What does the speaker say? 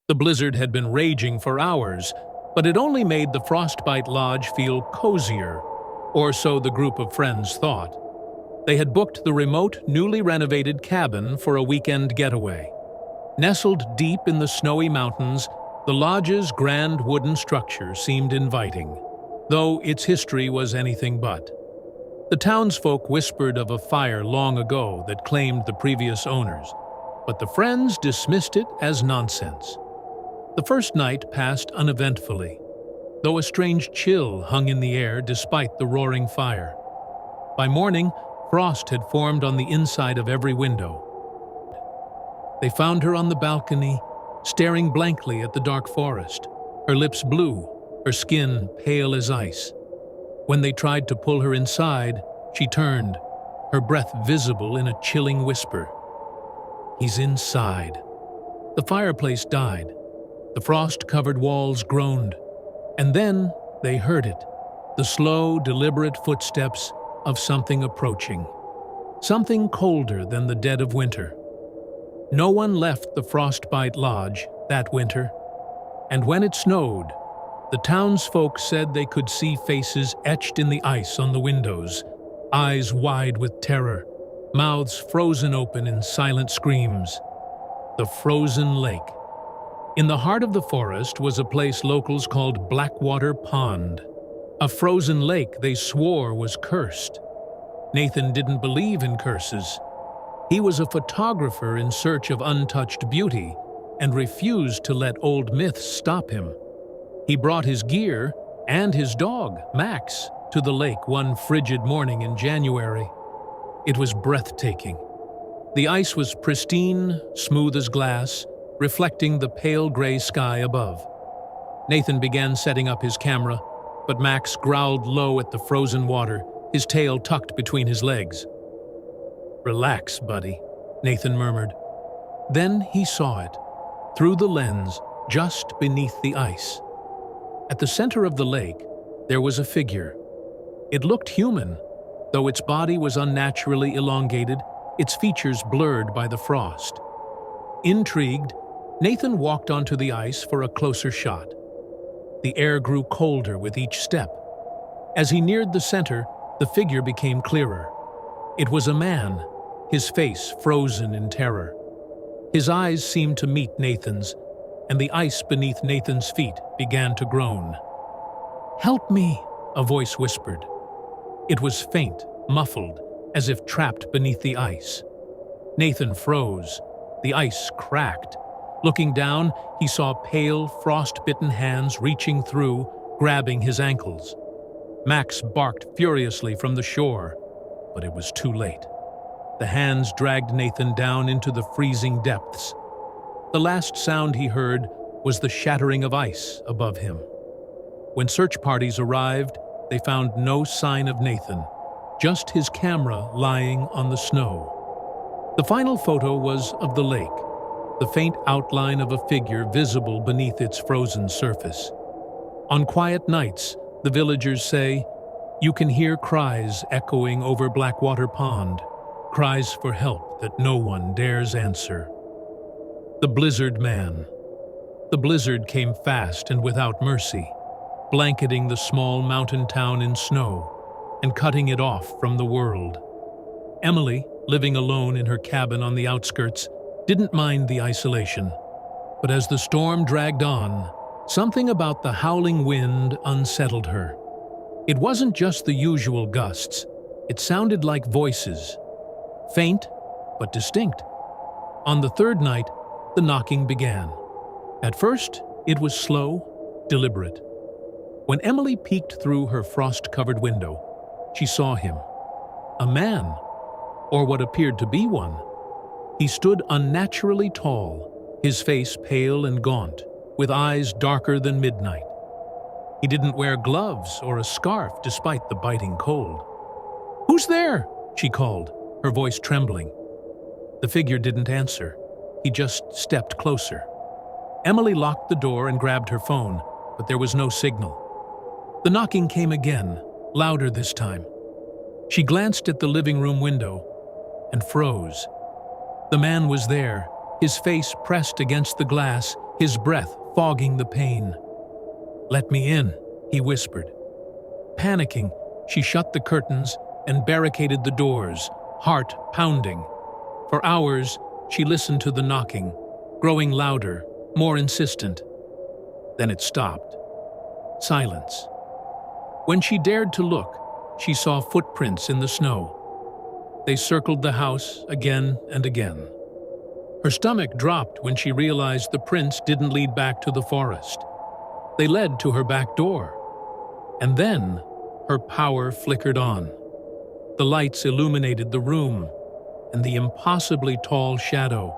The blizzard had been raging for hours, but it only made the Frostbite Lodge feel cozier, or so the group of friends thought. They had booked the remote, newly renovated cabin for a weekend getaway. Nestled deep in the snowy mountains, the lodge's grand wooden structure seemed inviting, though its history was anything but. The townsfolk whispered of a fire long ago that claimed the previous owners, but the friends dismissed it as nonsense. The first night passed uneventfully, though a strange chill hung in the air despite the roaring fire. By morning, frost had formed on the inside of every window. They found her on the balcony, staring blankly at the dark forest, her lips blue, her skin pale as ice. When they tried to pull her inside, she turned, her breath visible in a chilling whisper. "He's inside." The fireplace died. The frost-covered walls groaned. And then they heard it, the slow, deliberate footsteps of something approaching. Something colder than the dead of winter. No one left the Frostbite Lodge that winter, and when it snowed, the townsfolk said they could see faces etched in the ice on the windows, eyes wide with terror, mouths frozen open in silent screams. The frozen lake. In the heart of the forest was a place locals called Blackwater Pond, a frozen lake they swore was cursed. Nathan didn't believe in curses. He was a photographer in search of untouched beauty and refused to let old myths stop him. He brought his gear and his dog, Max, to the lake one frigid morning in January. It was breathtaking. The ice was pristine, smooth as glass, reflecting the pale gray sky above. Nathan began setting up his camera, but Max growled low at the frozen water, his tail tucked between his legs. "Relax, buddy," Nathan murmured. Then he saw it, through the lens, just beneath the ice. At the center of the lake, there was a figure. It looked human, though its body was unnaturally elongated, its features blurred by the frost. Intrigued, Nathan walked onto the ice for a closer shot. The air grew colder with each step. As he neared the center, the figure became clearer. It was a man, his face frozen in terror. His eyes seemed to meet Nathan's, and the ice beneath Nathan's feet began to groan. "Help me," a voice whispered. It was faint, muffled, as if trapped beneath the ice. Nathan froze. The ice cracked. Looking down, he saw pale, frost-bitten hands reaching through, grabbing his ankles. Max barked furiously from the shore, but it was too late. The hands dragged Nathan down into the freezing depths. The last sound he heard was the shattering of ice above him. When search parties arrived, they found no sign of Nathan, just his camera lying on the snow. The final photo was of the lake, the faint outline of a figure visible beneath its frozen surface. On quiet nights, the villagers say, you can hear cries echoing over Blackwater Pond, cries for help that no one dares answer. The Blizzard Man. The blizzard came fast and without mercy, blanketing the small mountain town in snow and cutting it off from the world. Emily, living alone in her cabin on the outskirts, didn't mind the isolation. But as the storm dragged on, something about the howling wind unsettled her. It wasn't just the usual gusts. It sounded like voices, faint but distinct. On the third night, the knocking began. At first, it was slow, deliberate. When Emily peeked through her frost-covered window, she saw him. A man, or what appeared to be one. He stood unnaturally tall, his face pale and gaunt, with eyes darker than midnight. He didn't wear gloves or a scarf despite the biting cold. "Who's there?" she called, her voice trembling. The figure didn't answer. He just stepped closer. Emily locked the door and grabbed her phone, but there was no signal. The knocking came again, louder this time. She glanced at the living room window and froze. The man was there, his face pressed against the glass, his breath fogging the pain. "Let me in," he whispered. Panicking, she shut the curtains and barricaded the doors, heart pounding. For hours, she listened to the knocking, growing louder, more insistent. Then it stopped. Silence. When she dared to look, she saw footprints in the snow. They circled the house again and again. Her stomach dropped when she realized the prints didn't lead back to the forest. They led to her back door. And then, her power flickered on. The lights illuminated the room, and the impossibly tall shadow